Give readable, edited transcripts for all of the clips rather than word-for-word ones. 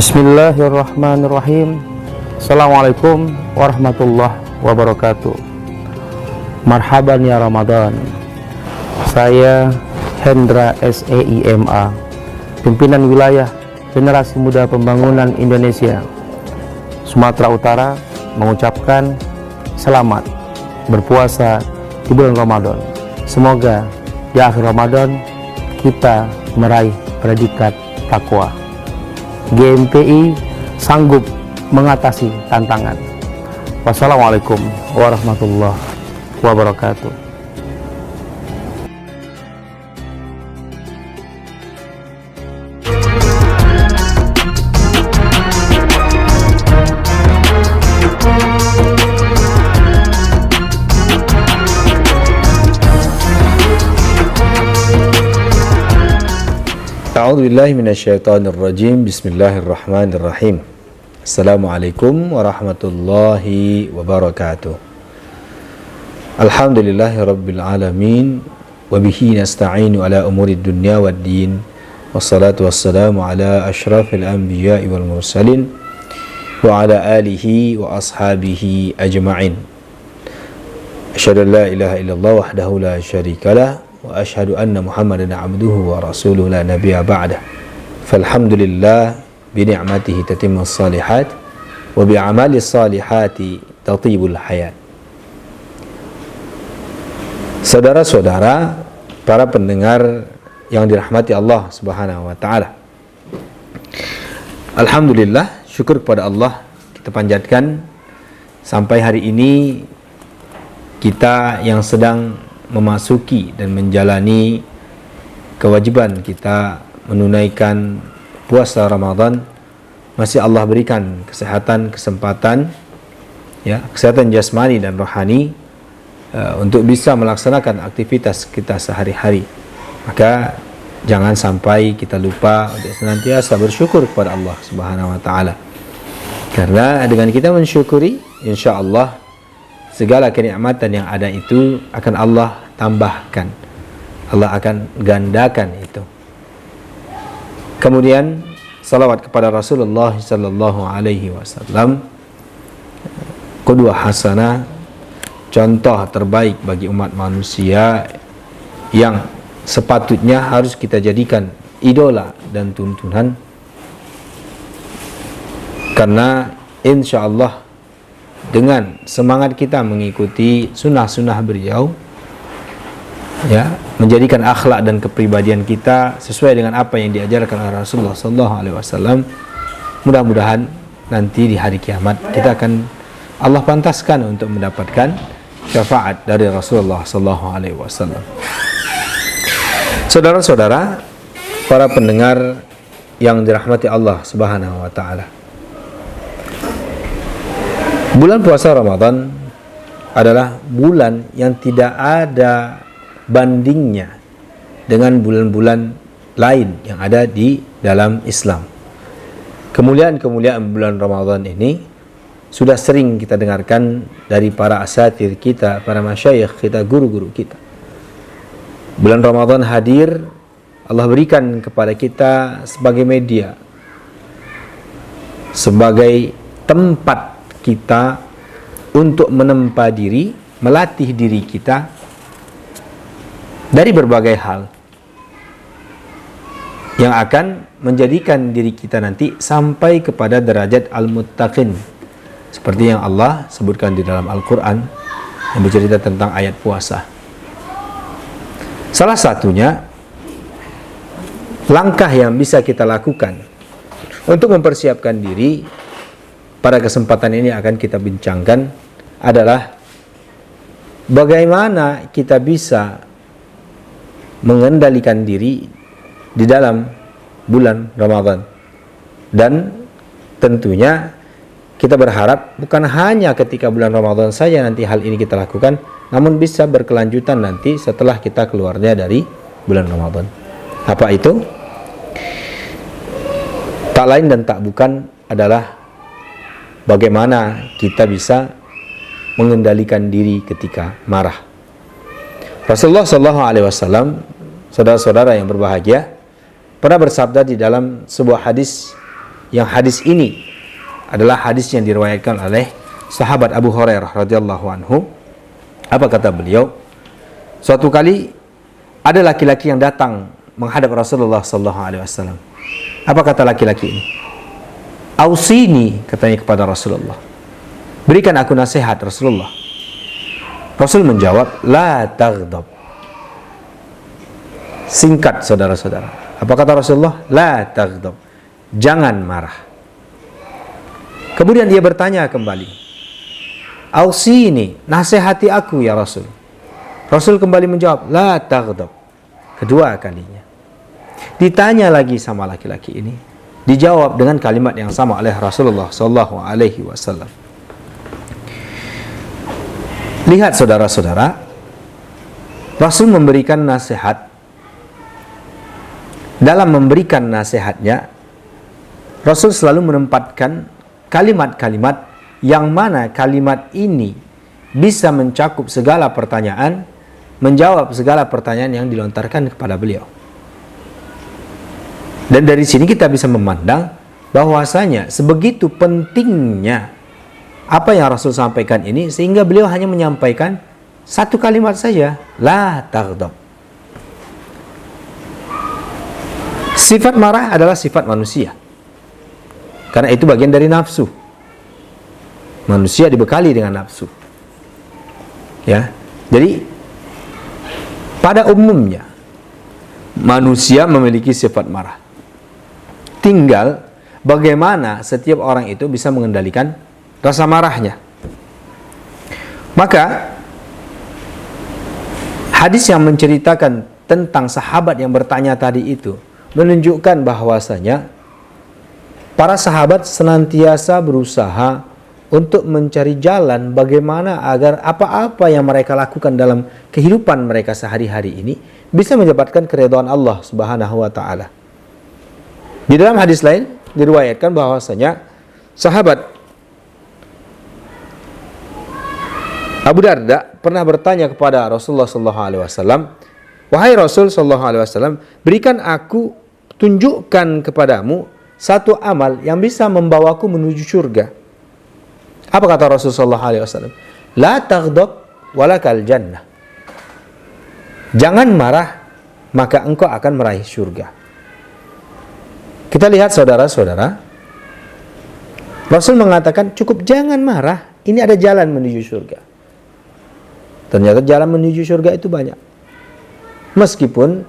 Bismillahirrahmanirrahim. Assalamualaikum warahmatullahi wabarakatuh. Marhaban ya Ramadan. Saya Hendra SEIMA, pimpinan wilayah Generasi Muda Pembangunan Indonesia Sumatera Utara, mengucapkan selamat berpuasa di bulan Ramadan. Semoga di akhir Ramadan kita meraih predikat takwa. GMPI sanggup mengatasi tantangan. Wassalamualaikum warahmatullahi wabarakatuh. A'udzubillahi minasyaitonirrajim. Bismillahirrahmanirrahim. Assalamualaikum warahmatullahi wabarakatuh. Alhamdulillahi rabbil alamin, wa bihi nasta'inu ala umuri dunya waddin, wassalatu wassalamu ala asyrafil anbiya'i wal mursalin wa ala alihi wa ashabihi ajma'in. Asyhadu an la ilaha illallah wahdahu la syarikalah wa asyhadu anna Muhammadan abduhu wa rasuluhu la nabiyya ba'dah. Falhamdulillah bi ni'matihi tatimmus shalihat wa bi amali salihati tatibul hayat. Saudara-saudara, para pendengar yang dirahmati Allah Subhanahu wa taala. Alhamdulillah, syukur kepada Allah kita panjatkan sampai hari ini kita yang sedang memasuki dan menjalani kewajiban kita menunaikan puasa Ramadan, masih Allah berikan kesehatan, kesempatan, ya, kesehatan jasmani dan rohani untuk bisa melaksanakan aktivitas kita sehari-hari. Maka jangan sampai kita lupa untuk senantiasa bersyukur kepada Allah Subhanahu wa taala. Karena dengan kita mensyukuri, insya Allah segala kenikmatan yang ada itu akan Allah tambahkan. Allah akan gandakan itu. Kemudian salawat kepada Rasulullah sallallahu alaihi wasallam, qudwah hasanah, contoh terbaik bagi umat manusia yang sepatutnya harus kita jadikan idola dan tuntunan. Karena insya Allah dengan semangat kita mengikuti sunnah-sunnah beliau, ya, menjadikan akhlak dan kepribadian kita sesuai dengan apa yang diajarkan oleh Rasulullah SAW, mudah-mudahan nanti di hari kiamat kita akan Allah pantaskan untuk mendapatkan syafaat dari Rasulullah SAW. Saudara-saudara, para pendengar yang dirahmati Allah Subhanahu wa taala. Bulan puasa Ramadan adalah bulan yang tidak ada bandingnya dengan bulan-bulan lain yang ada di dalam Islam. Kemuliaan-kemuliaan bulan Ramadan ini sudah sering kita dengarkan dari para asatir kita, para masyayikh kita, guru-guru kita. Bulan Ramadan hadir, Allah berikan kepada kita sebagai media, sebagai tempat kita untuk menempa diri, melatih diri kita dari berbagai hal yang akan menjadikan diri kita nanti sampai kepada derajat al-muttaqin, seperti yang Allah sebutkan di dalam Al-Quran yang bercerita tentang ayat puasa. Salah satunya, langkah yang bisa kita lakukan untuk mempersiapkan diri pada kesempatan ini akan kita bincangkan adalah bagaimana kita bisa mengendalikan diri di dalam bulan Ramadan. Dan tentunya kita berharap bukan hanya ketika bulan Ramadan saja nanti hal ini kita lakukan, namun bisa berkelanjutan nanti setelah kita keluarnya dari bulan Ramadan. Apa itu? Tak lain dan tak bukan adalah bagaimana kita bisa mengendalikan diri ketika marah. Rasulullah SAW, saudara-saudara yang berbahagia, pernah bersabda di dalam sebuah hadis yang hadis ini adalah hadis yang diriwayatkan oleh sahabat Abu Hurairah radhiyallahu anhu. Apa kata beliau? Suatu kali ada laki-laki yang datang menghadap Rasulullah sallallahu alaihi wasallam. Apa kata laki-laki ini? Ausini, katanya kepada Rasulullah. Berikan aku nasihat, Rasulullah. Rasul menjawab, la taghdab. Singkat, saudara-saudara. Apa kata Rasulullah? La taghdab. Jangan marah. Kemudian dia bertanya kembali, Ausini, nasihati aku ya Rasul. Rasul kembali menjawab, la taghdab. Kedua kalinya. Ditanya lagi sama laki-laki ini, dijawab dengan kalimat yang sama oleh Rasulullah sallallahu alaihi wasallam. Lihat saudara-saudara, Rasul memberikan nasihat. Dalam memberikan nasihatnya, Rasul selalu menempatkan kalimat-kalimat yang mana kalimat ini bisa mencakup segala pertanyaan, menjawab segala pertanyaan yang dilontarkan kepada beliau. Dan dari sini kita bisa memandang bahwasanya sebegitu pentingnya apa yang Rasul sampaikan ini, sehingga beliau hanya menyampaikan satu kalimat saja, la taghdab. Sifat marah adalah sifat manusia, karena itu bagian dari nafsu. Manusia dibekali dengan nafsu, ya. Jadi pada umumnya manusia memiliki sifat marah. Tinggal bagaimana setiap orang itu bisa mengendalikan rasa marahnya. Maka hadis yang menceritakan tentang sahabat yang bertanya tadi itu menunjukkan bahwasanya para sahabat senantiasa berusaha untuk mencari jalan bagaimana agar apa-apa yang mereka lakukan dalam kehidupan mereka sehari-hari ini bisa mendapatkan keridhaan Allah Subhanahu wa taala. Di dalam hadis lain diriwayatkan bahwasanya sahabat Abu Darda pernah bertanya kepada Rasulullah sallallahu alaihi wasallam, "Wahai Rasul sallallahu alaihi wasallam, berikan aku, tunjukkan kepadamu satu amal yang bisa membawaku menuju surga." Apa kata Rasul sallallahu alaihi wasallam? La taghdab walakal jannah. Jangan marah, maka engkau akan meraih surga. Kita lihat saudara-saudara, Rasul mengatakan cukup jangan marah, ini ada jalan menuju surga. Ternyata jalan menuju surga itu banyak. Meskipun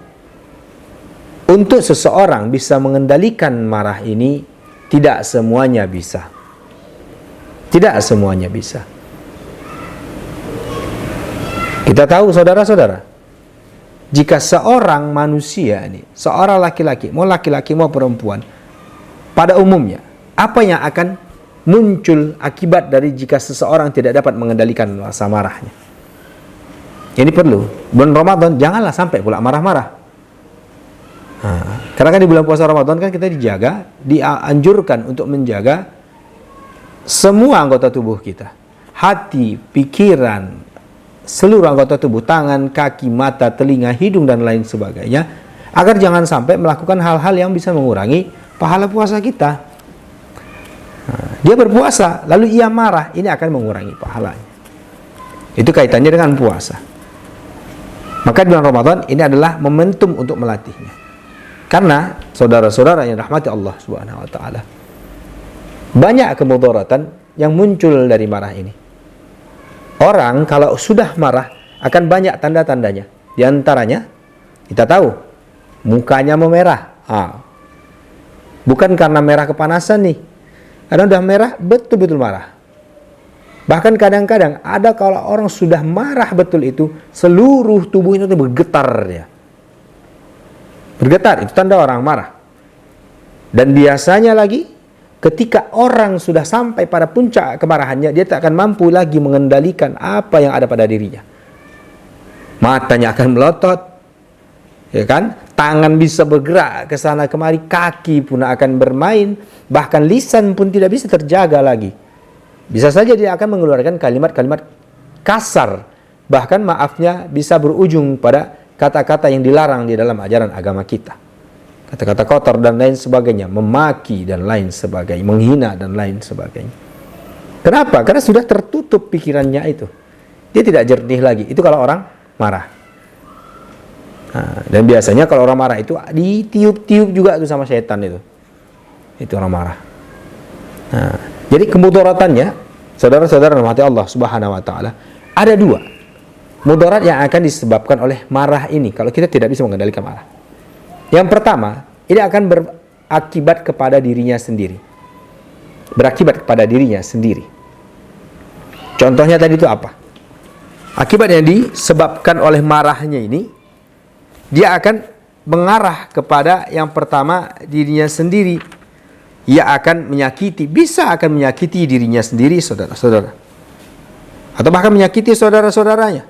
untuk seseorang bisa mengendalikan marah ini, tidak semuanya bisa. Tidak semuanya bisa. Kita tahu saudara-saudara, jika seorang manusia ini, seorang laki-laki mau perempuan, pada umumnya, apa yang akan muncul akibat dari jika seseorang tidak dapat mengendalikan rasa marahnya? Ini perlu. Bulan Ramadan janganlah sampai pula marah-marah. Karena kan di bulan puasa Ramadan kan kita dianjurkan untuk menjaga semua anggota tubuh kita. Hati, pikiran, seluruh anggota tubuh, tangan, kaki, mata, telinga, hidung, dan lain sebagainya, agar jangan sampai melakukan hal-hal yang bisa mengurangi pahala puasa kita. Dia berpuasa, lalu ia marah, ini akan mengurangi pahalanya. Itu kaitannya dengan puasa. Maka di bulan Ramadan ini adalah momentum untuk melatihnya. Karena saudara-saudara yang rahmati Allah Subhanahu wa taala, banyak kemudaratan yang muncul dari marah ini. Orang kalau sudah marah akan banyak tanda-tandanya. Di antaranya kita tahu mukanya memerah. Bukan karena merah kepanasan nih. Karena udah merah betul-betul marah. Bahkan kadang-kadang ada kalau orang sudah marah betul itu, seluruh tubuhnya itu bergetar dia. Bergetar, itu tanda orang marah. Dan biasanya lagi, ketika orang sudah sampai pada puncak kemarahannya, dia tak akan mampu lagi mengendalikan apa yang ada pada dirinya. Matanya akan melotot, ya kan? Tangan bisa bergerak ke sana kemari, kaki pun akan bermain, bahkan lisan pun tidak bisa terjaga lagi. Bisa saja dia akan mengeluarkan kalimat-kalimat kasar, bahkan maafnya bisa berujung pada kata-kata yang dilarang di dalam ajaran agama kita. kata-kata kotor dan lain sebagainya, memaki dan lain sebagainya, menghina dan lain sebagainya. Kenapa? Karena sudah tertutup pikirannya itu. Dia tidak jernih lagi. Itu kalau orang marah. Nah, dan biasanya kalau orang marah itu ditiup-tiup juga tuh sama setan itu. Itu orang marah. Nah, jadi kemudaratannya, saudara-saudara rahmati Allah Subhanahu wa taala, ada dua. Mudarat yang akan disebabkan oleh marah ini kalau kita tidak bisa mengendalikan marah. Yang pertama, ini akan berakibat kepada dirinya sendiri. Berakibat kepada dirinya sendiri. Contohnya tadi itu apa? Akibat yang disebabkan oleh marahnya ini, dia akan mengarah kepada yang pertama dirinya sendiri. Ia akan menyakiti, bisa akan menyakiti dirinya sendiri, saudara-saudara. Atau bahkan menyakiti saudara-saudaranya.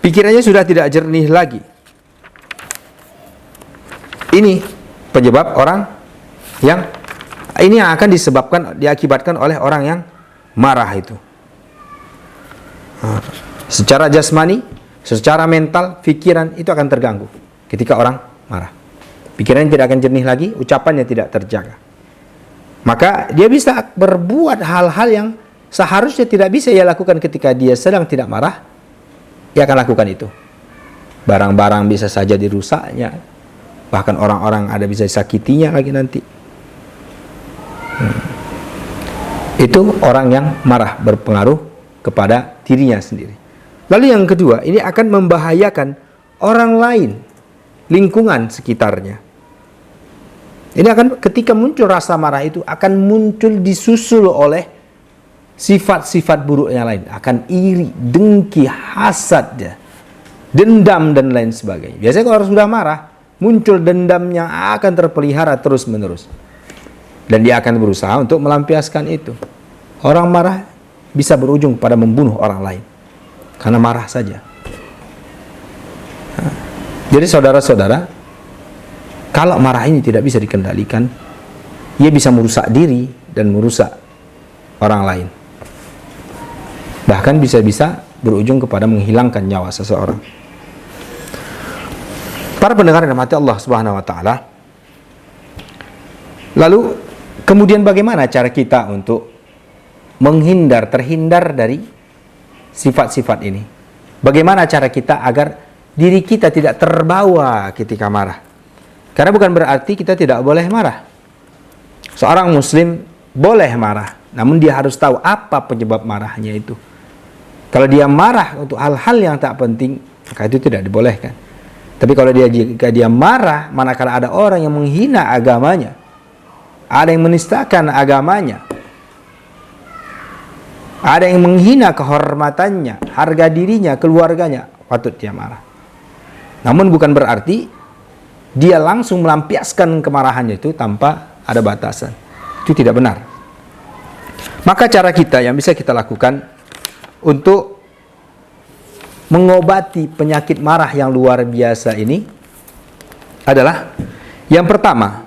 Pikirannya sudah tidak jernih lagi. Ini penyebab orang yang ini yang akan diakibatkan oleh orang yang marah itu. Secara jasmani, secara mental, pikiran itu akan terganggu ketika orang marah. Pikirannya tidak akan jernih lagi, ucapannya tidak terjaga. Maka dia bisa berbuat hal-hal yang seharusnya tidak bisa ia lakukan ketika dia sedang tidak marah. Ia akan lakukan itu. Barang-barang bisa saja dirusaknya. Bahkan orang-orang ada bisa disakitinya lagi nanti. Itu orang yang marah berpengaruh kepada dirinya sendiri. Lalu yang kedua, ini akan membahayakan orang lain, lingkungan sekitarnya. Ini akan ketika muncul rasa marah itu akan muncul disusul oleh sifat-sifat buruk yang lain. Akan iri, dengki, hasad, ya, dendam dan lain sebagainya. Biasanya kalau orang sudah marah, muncul dendam yang akan terpelihara terus-menerus. Dan dia akan berusaha untuk melampiaskan itu. Orang marah bisa berujung pada membunuh orang lain karena marah saja. Jadi saudara-saudara, kalau marah ini tidak bisa dikendalikan, ia bisa merusak diri dan merusak orang lain. Bahkan bisa-bisa berujung kepada menghilangkan nyawa seseorang. Para pendengar yang dirahmati Allah Subhanahu wa taala. Lalu kemudian bagaimana cara kita untuk terhindar dari sifat-sifat ini? Bagaimana cara kita agar diri kita tidak terbawa ketika marah? Karena bukan berarti kita tidak boleh marah. Seorang muslim boleh marah, namun dia harus tahu apa penyebab marahnya itu. Kalau dia marah untuk hal-hal yang tak penting, maka itu tidak dibolehkan. Tapi kalau jika dia marah manakala ada orang yang menghina agamanya, ada yang menistakan agamanya, ada yang menghina kehormatannya, harga dirinya, keluarganya, patut dia marah. Namun bukan berarti dia langsung melampiaskan kemarahannya itu tanpa ada batasan. Itu tidak benar. Maka cara kita yang bisa kita lakukan untuk mengobati penyakit marah yang luar biasa ini adalah yang pertama,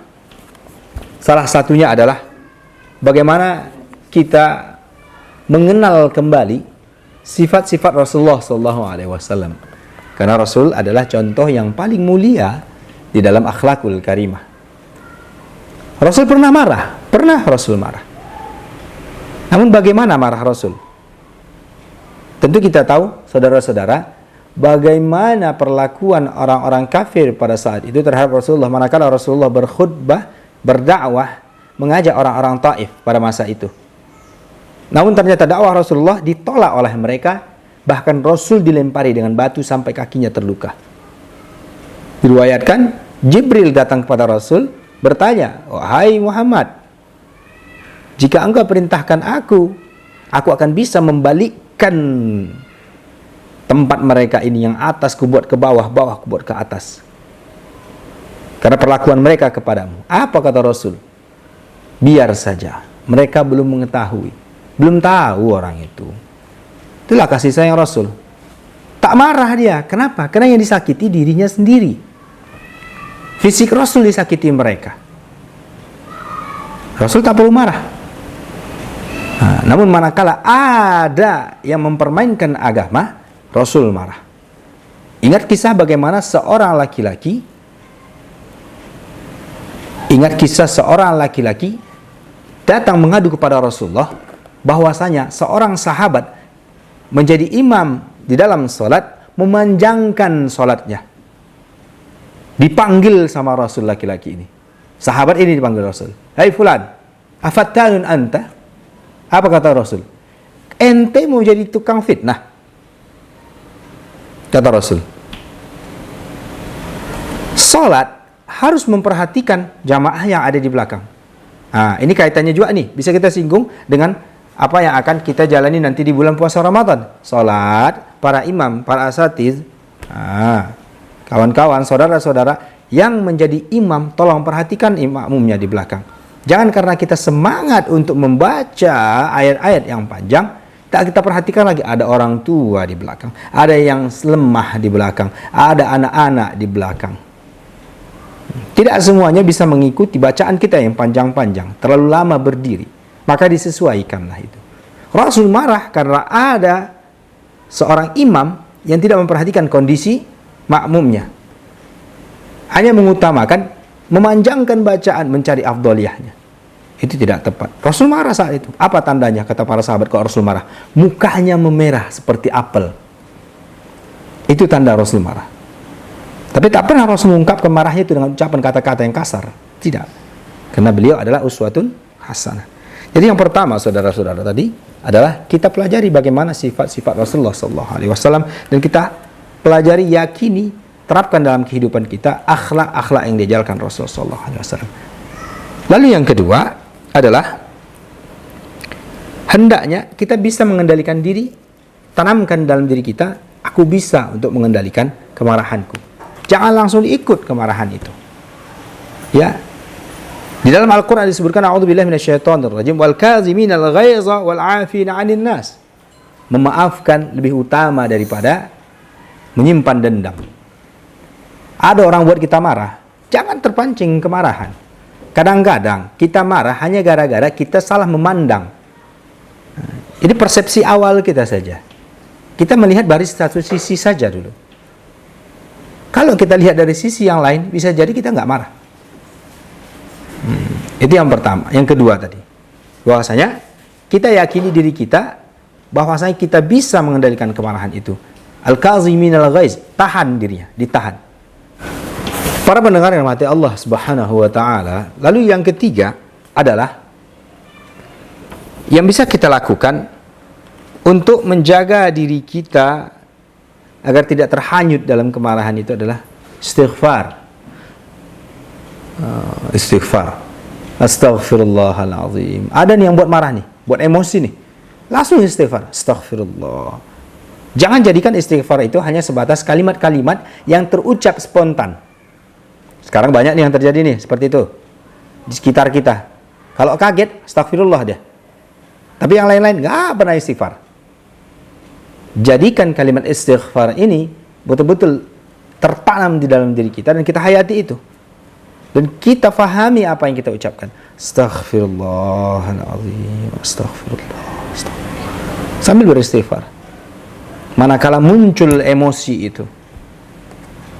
salah satunya adalah bagaimana kita mengenal kembali sifat-sifat Rasulullah SAW. Karena Rasul adalah contoh yang paling mulia di dalam akhlakul karimah. Rasul pernah marah, pernah Rasul marah. Namun bagaimana marah Rasul? Tentu kita tahu, saudara-saudara, bagaimana perlakuan orang-orang kafir pada saat itu terhadap Rasulullah manakala Rasulullah berkhutbah, berdakwah, mengajak orang-orang Taif pada masa itu. Namun ternyata dakwah Rasulullah ditolak oleh mereka, bahkan Rasul dilempari dengan batu sampai kakinya terluka. Diriwayatkan, Jibril datang kepada Rasul bertanya, "Wahai Muhammad, jika engkau perintahkan aku akan bisa membalikkan tempat mereka ini, yang atas kubuat ke bawah, bawah kubuat ke atas, karena perlakuan mereka kepadamu." Apa kata Rasul? Biar saja, mereka belum mengetahui, belum tahu orang itu. Itulah kasih sayang Rasul. Tak marah dia. Kenapa? Karena yang disakiti dirinya sendiri. Fisik Rasul disakiti mereka. Rasul tak perlu marah. Namun manakala ada yang mempermainkan agama, Rasul marah. Ingat kisah bagaimana seorang laki-laki Ingat kisah seorang laki-laki datang mengadu kepada Rasulullah bahwasanya seorang sahabat menjadi imam di dalam solat, memanjangkan solatnya. Dipanggil sama Rasul laki-laki ini. Sahabat ini dipanggil Rasul. Hai fulan, afattanun anta? Apa kata Rasul? Ente mau jadi tukang fitnah? Kata Rasul. Salat harus memperhatikan jamaah yang ada di belakang. Nah, ini kaitannya juga nih, bisa kita singgung dengan apa yang akan kita jalani nanti di bulan puasa Ramadan. Salat, para imam, para asatiz, kawan-kawan, saudara-saudara yang menjadi imam, tolong perhatikan imamnya di belakang. Jangan karena kita semangat untuk membaca ayat-ayat yang panjang, tak kita perhatikan lagi ada orang tua di belakang, ada yang lemah di belakang, ada anak-anak di belakang. Tidak semuanya bisa mengikuti bacaan kita yang panjang-panjang, terlalu lama berdiri. Maka disesuaikanlah itu. Rasul marah karena ada seorang imam yang tidak memperhatikan kondisi makmumnya. Hanya mengutamakan, memanjangkan bacaan, mencari afdoliyahnya. Itu tidak tepat. Rasul marah saat itu. Apa tandanya, kata para sahabat, kalau Rasul marah? Mukanya memerah seperti apel. Itu tanda Rasul marah. Tapi tak pernah Rasul mengungkapkan marahnya itu dengan ucapan kata-kata yang kasar. Tidak. Karena beliau adalah uswatun hasanah. Jadi yang pertama, saudara-saudara, tadi adalah kita pelajari bagaimana sifat-sifat Rasulullah SAW, dan kita pelajari, yakini, terapkan dalam kehidupan kita akhlak-akhlak yang diajarkan Rasulullah SAW. Lalu yang kedua adalah hendaknya kita bisa mengendalikan diri, tanamkan dalam diri kita, aku bisa untuk mengendalikan kemarahanku. Jangan langsung diikut kemarahan itu. Ya. Di dalam Al-Qur'an disebutkan a'udzubillahi minasyaitonirrajim wal kaziminal ghaiza wal 'afina 'anil nas. Memaafkan lebih utama daripada menyimpan dendam. Ada orang buat kita marah, jangan terpancing kemarahan. Kadang-kadang kita marah hanya gara-gara kita salah memandang. Ini persepsi awal kita saja. Kita melihat dari satu sisi saja dulu. Kalau kita lihat dari sisi yang lain, bisa jadi kita nggak marah. Itu yang pertama. Yang kedua tadi, bahwasanya kita yakini diri kita, bahwasanya kita bisa mengendalikan kemarahan itu. Al-kaziminal ghaiz, tahan dirinya, ditahan. Para pendengar yang mati Allah Subhanahu wa taala, lalu yang ketiga adalah yang bisa kita lakukan untuk menjaga diri kita agar tidak terhanyut dalam kemarahan itu adalah istighfar. Istighfar. Astaghfirullahalazim. Ada nih yang buat marah nih, buat emosi nih. Langsung istighfar. Astaghfirullah. Jangan jadikan istighfar itu hanya sebatas kalimat-kalimat yang terucap spontan. Sekarang banyak nih yang terjadi nih, seperti itu. Di sekitar kita. Kalau kaget, astaghfirullah dia. Tapi yang lain-lain nggak pernah istighfar. Jadikan kalimat istighfar ini betul-betul tertanam di dalam diri kita dan kita hayati itu. Dan kita fahami apa yang kita ucapkan. Astaghfirullahaladzim, astaghfirullah, astaghfirullah. Sambil beristighfar. Manakala muncul emosi itu,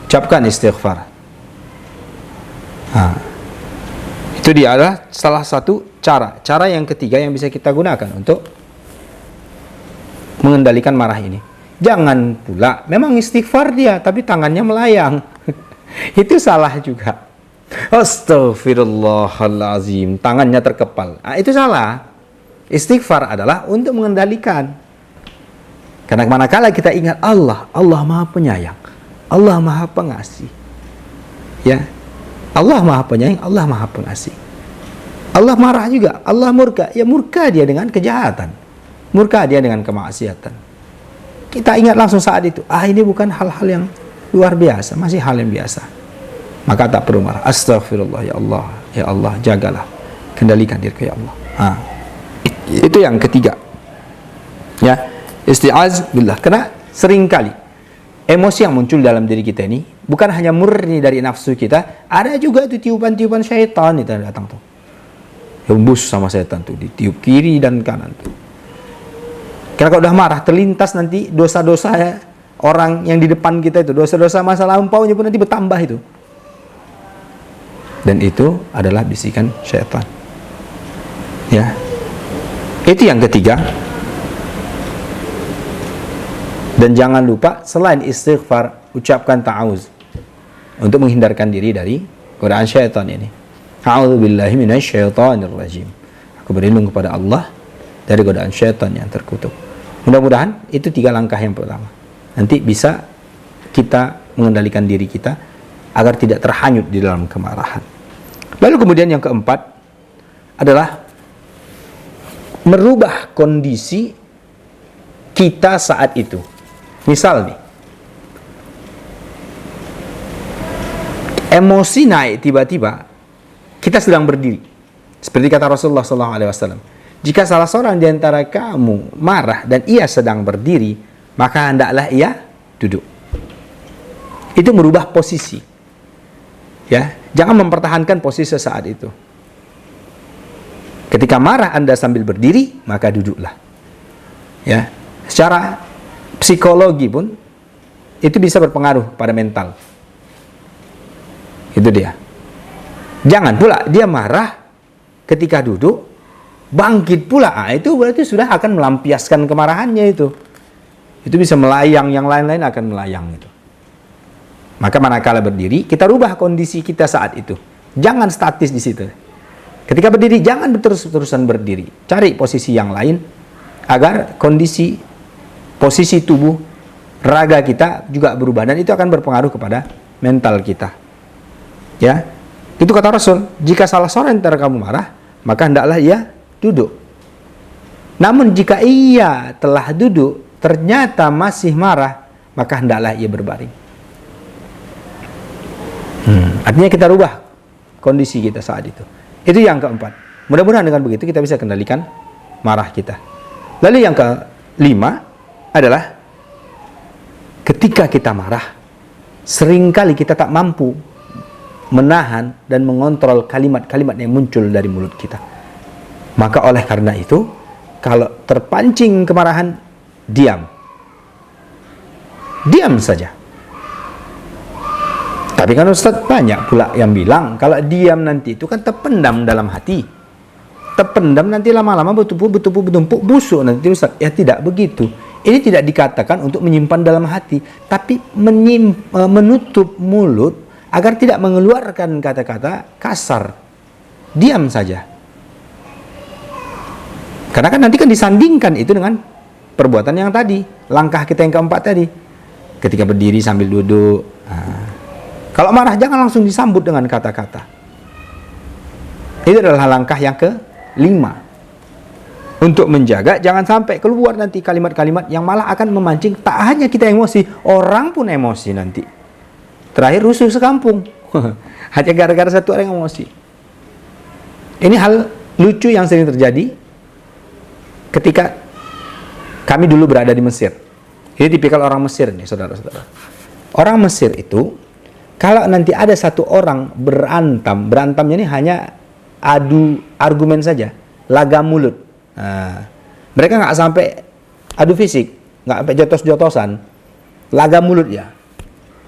ucapkan istighfar. Itu dia adalah salah satu cara. Cara yang ketiga yang bisa kita gunakan untuk mengendalikan marah ini. Jangan pula memang istighfar dia tapi tangannya melayang. Itu salah juga. Astaghfirullahalazim, tangannya terkepal. Itu salah. Istighfar adalah untuk mengendalikan. Karena manakala kita ingat Allah, Allah Maha Penyayang, Allah Maha Pengasih. Ya. Allah Maha Penyayang, Allah Maha Pengasih. Allah marah juga, Allah murka. Ya murka dia dengan kejahatan. Murka dia dengan kemaksiatan. Kita ingat langsung saat itu, ini bukan hal-hal yang luar biasa, masih hal yang biasa. Maka tak perlu marah. Astaghfirullah, ya Allah, jagalah, kendalikan diri ya Allah. Itu yang ketiga. Ya, isti'az billah. Karena seringkali emosi yang muncul dalam diri kita ini bukan hanya murni dari nafsu kita, ada juga itu tiupan-tiupan syaitan itu yang datang tuh. Hembus sama setan tuh, ditiup kiri dan kanan tuh. Karena kalau udah marah, terlintas nanti dosa-dosa orang yang di depan kita itu, dosa-dosa masa lampaunya pun nanti bertambah itu. dan itu adalah bisikan syaitan. Ya, itu yang ketiga. Dan jangan lupa selain istighfar, ucapkan ta'awuz untuk menghindarkan diri dari godaan syaitan ini. A'udzubillahi minasyaitonirrajim. Aku berlindung kepada Allah dari godaan syaitan yang terkutuk. Mudah-mudahan itu 3 langkah yang pertama. Nanti bisa kita mengendalikan diri kita agar tidak terhanyut di dalam kemarahan. Lalu kemudian yang keempat adalah merubah kondisi kita saat itu. Misal nih, emosi naik tiba-tiba, kita sedang berdiri. Seperti kata Rasulullah SAW, jika salah seorang di antara kamu marah dan ia sedang berdiri, maka hendaklah ia duduk. Itu merubah posisi. Ya, jangan mempertahankan posisi saat itu. Ketika marah Anda sambil berdiri, maka duduklah. Ya, secara psikologi pun itu bisa berpengaruh pada mental. Itu dia. Jangan pula dia marah ketika duduk, bangkit pula. Itu berarti sudah akan melampiaskan kemarahannya itu. Itu bisa melayang, yang lain-lain akan melayang itu. Maka manakala berdiri, kita rubah kondisi kita saat itu. Jangan statis di situ. Ketika berdiri, jangan terus-terusan berdiri. Cari posisi yang lain agar posisi tubuh, raga kita juga berubah, dan itu akan berpengaruh kepada mental kita. Ya, itu kata Rasul, jika salah seorang antara kamu marah, maka hendaklah ia duduk. Namun jika ia telah duduk, ternyata masih marah, maka hendaklah ia berbaring. Artinya kita rubah kondisi kita saat itu. Itu yang keempat. Mudah-mudahan dengan begitu kita bisa kendalikan marah kita. Lalu yang kelima adalah ketika kita marah, seringkali kita tak mampu menahan dan mengontrol kalimat-kalimat yang muncul dari mulut kita. Maka oleh karena itu, kalau terpancing kemarahan, diam saja. Tapi kan Ustaz, banyak pula yang bilang kalau diam nanti itu kan terpendam dalam hati. Terpendam nanti lama-lama bertumpuk busuk nanti Ustaz. Ya tidak begitu. Ini tidak dikatakan untuk menyimpan dalam hati, tapi menutup mulut agar tidak mengeluarkan kata-kata kasar. Diam saja. Karena kan nanti kan disandingkan itu dengan perbuatan yang tadi, langkah kita yang keempat tadi. Ketika berdiri sambil duduk. Kalau marah jangan langsung disambut dengan kata-kata. Itu adalah langkah yang kelima. Untuk menjaga jangan sampai keluar nanti kalimat-kalimat yang malah akan memancing tak hanya kita emosi, orang pun emosi nanti. Terakhir rusuh sekampung. Hanya gara-gara satu orang emosi. Ini hal lucu yang sering terjadi ketika kami dulu berada di Mesir. Ini tipikal orang Mesir nih, saudara-saudara. Orang Mesir itu kalau nanti ada satu orang berantamnya ini hanya adu argumen saja, lagam mulut. Mereka nggak sampai adu fisik, nggak sampai jotos-jotosan, lagam mulut ya,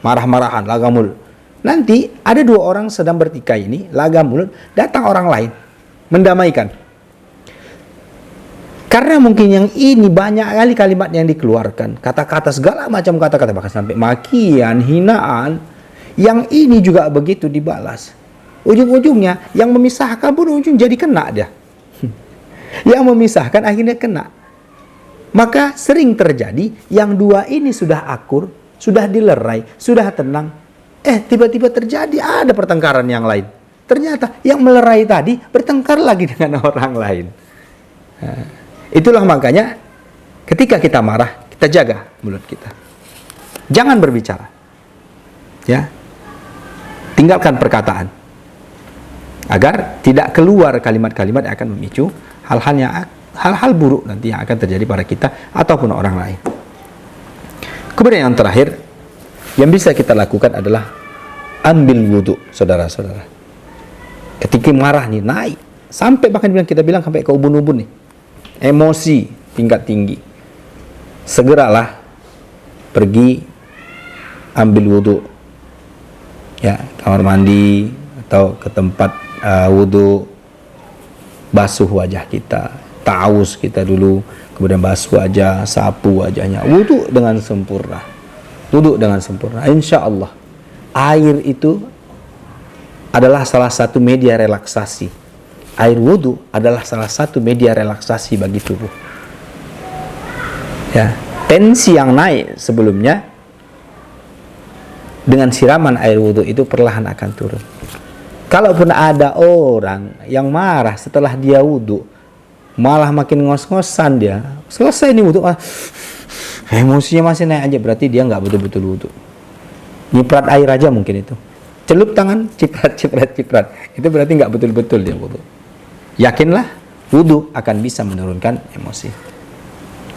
marah-marahan, lagam mulut. Nanti ada 2 orang sedang bertikai ini, lagam mulut, datang orang lain mendamaikan. Karena mungkin yang ini banyak kali kalimat yang dikeluarkan, kata-kata segala macam kata-kata, bahkan sampai makian, hinaan. Yang ini juga begitu dibalas. Ujung-ujungnya yang memisahkan pun ujung jadi kena dia. Yang memisahkan akhirnya kena. Maka sering terjadi yang 2 ini sudah akur, sudah dilerai, sudah tenang. Tiba-tiba terjadi ada pertengkaran yang lain. Ternyata yang melerai tadi bertengkar lagi dengan orang lain. Itulah makanya ketika kita marah, kita jaga mulut kita. Jangan berbicara. Ya. Tinggalkan perkataan. Agar tidak keluar kalimat-kalimat yang akan memicu hal-hal buruk nanti yang akan terjadi pada kita ataupun orang lain. Kemudian yang terakhir yang bisa kita lakukan adalah ambil wudhu, saudara-saudara. Ketika marah nih naik sampai bahkan kita bilang sampai ke ubun-ubun nih, emosi tingkat tinggi, segeralah pergi ambil wudhu, ya, kamar mandi atau ke tempat wudhu, basuh wajah kita, ta'awuz kita dulu, kemudian basuh wajah, sapu wajahnya, wudhu dengan sempurna, insya Allah. Air itu adalah salah satu media relaksasi. Air wudhu adalah salah satu media relaksasi bagi tubuh. Ya, tensi yang naik sebelumnya dengan siraman air wudhu itu perlahan akan turun. Kalaupun ada orang yang marah setelah dia wudhu, malah makin ngos-ngosan dia, selesai nih wudhu, emosinya masih naik aja, berarti dia nggak betul-betul wudhu. Nyiprat air aja mungkin itu, celup tangan, ciprat, itu berarti nggak betul-betul dia wudhu. Yakinlah, wudhu akan bisa menurunkan emosi.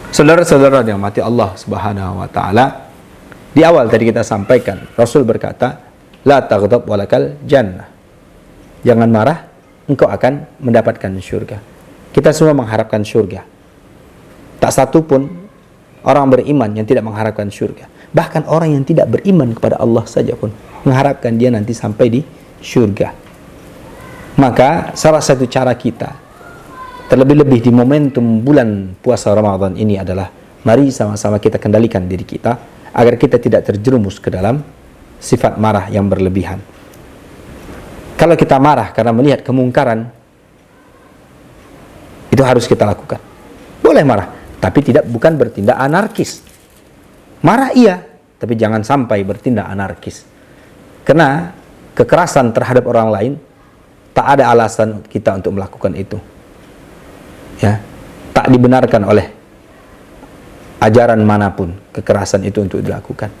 Saudara-saudara yang mati Allah Subhanahu wa Ta'ala, di awal tadi kita sampaikan, Rasul berkata, la taghdab walakal jannah. Jangan marah, engkau akan mendapatkan surga. Kita semua mengharapkan surga. Tak satu pun orang beriman yang tidak mengharapkan surga. Bahkan orang yang tidak beriman kepada Allah saja pun mengharapkan dia nanti sampai di surga. Maka salah satu cara kita, terlebih-lebih di momentum bulan puasa Ramadan ini adalah, mari sama-sama kita kendalikan diri kita agar kita tidak terjerumus ke dalam sifat marah yang berlebihan. Kalau kita marah karena melihat kemungkaran, itu harus kita lakukan. Boleh marah, tapi bukan bertindak anarkis. Marah iya, tapi jangan sampai bertindak anarkis. Karena kekerasan terhadap orang lain, tak ada alasan kita untuk melakukan itu. Ya, tak dibenarkan oleh ajaran manapun kekerasan itu untuk dilakukan.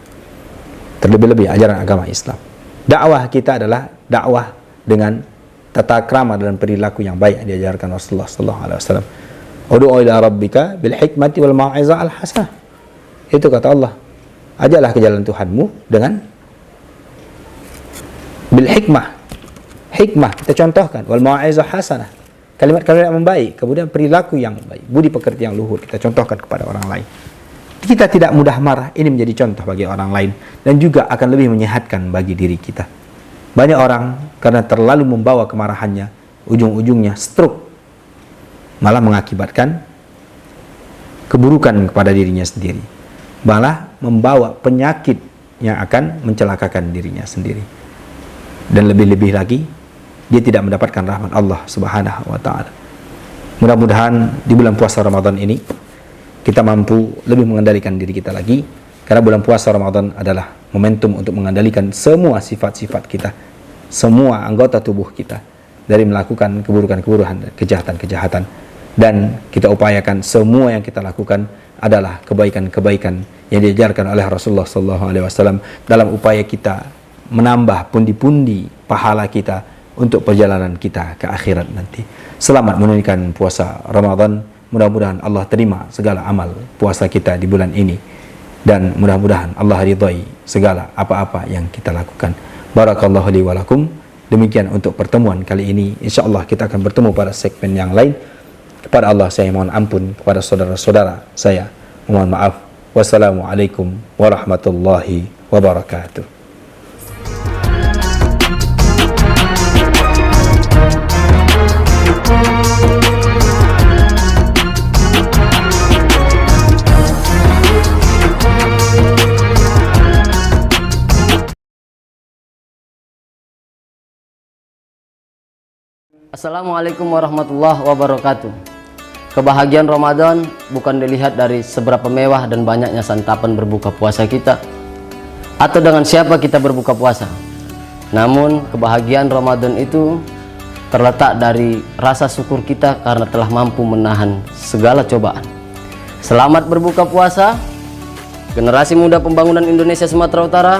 Terlebih-lebih ajaran agama Islam. Dakwah kita adalah dakwah dengan tata krama dan perilaku yang baik yang diajarkan Rasulullah SAW. Ud'u ila rabbika bil hikmati wal mau'izah al hasanah. Itu kata Allah. Ajalah ke jalan Tuhanmu dengan bil hikmah. Hikmah kita contohkan, wal mau'izah hasanah. Kalimat-kalimat yang baik, kemudian perilaku yang baik, budi pekerti yang luhur kita contohkan kepada orang lain. Kita tidak mudah marah, ini menjadi contoh bagi orang lain dan juga akan lebih menyehatkan bagi diri kita. Banyak orang karena terlalu membawa kemarahannya, ujung-ujungnya stroke, malah mengakibatkan keburukan kepada dirinya sendiri, malah membawa penyakit yang akan mencelakakan dirinya sendiri. Dan lebih-lebih lagi, dia tidak mendapatkan rahmat Allah Subhanahu wa Ta'ala. Mudah-mudahan di bulan puasa Ramadan ini kita mampu lebih mengendalikan diri kita lagi, karena bulan puasa Ramadan adalah momentum untuk mengendalikan semua sifat-sifat kita, semua anggota tubuh kita, dari melakukan keburukan-keburukan, kejahatan-kejahatan. Dan kita upayakan semua yang kita lakukan adalah kebaikan-kebaikan yang diajarkan oleh Rasulullah SAW, dalam upaya kita menambah pundi-pundi pahala kita untuk perjalanan kita ke akhirat nanti. Selamat menunaikan puasa Ramadan. Mudah-mudahan Allah terima segala amal puasa kita di bulan ini, dan mudah-mudahan Allah ridhai segala apa-apa yang kita lakukan. Barakallahu li wa lakum. Demikian untuk pertemuan kali ini. InsyaAllah kita akan bertemu pada segmen yang lain. Kepada Allah saya mohon ampun, kepada saudara-saudara saya mohon maaf. Wassalamualaikum warahmatullahi wabarakatuh. Assalamualaikum warahmatullahi wabarakatuh. Kebahagiaan Ramadan bukan dilihat dari seberapa mewah dan banyaknya santapan berbuka puasa kita, atau dengan siapa kita berbuka puasa. Namun kebahagiaan Ramadan itu terletak dari rasa syukur kita karena telah mampu menahan segala cobaan. Selamat berbuka puasa. Generasi muda pembangunan Indonesia Sumatera Utara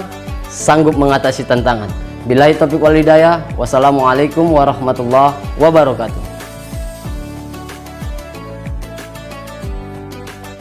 sanggup mengatasi tantangan. Billahi taufiq wal hidayah. Wassalamualaikum warahmatullahi wabarakatuh.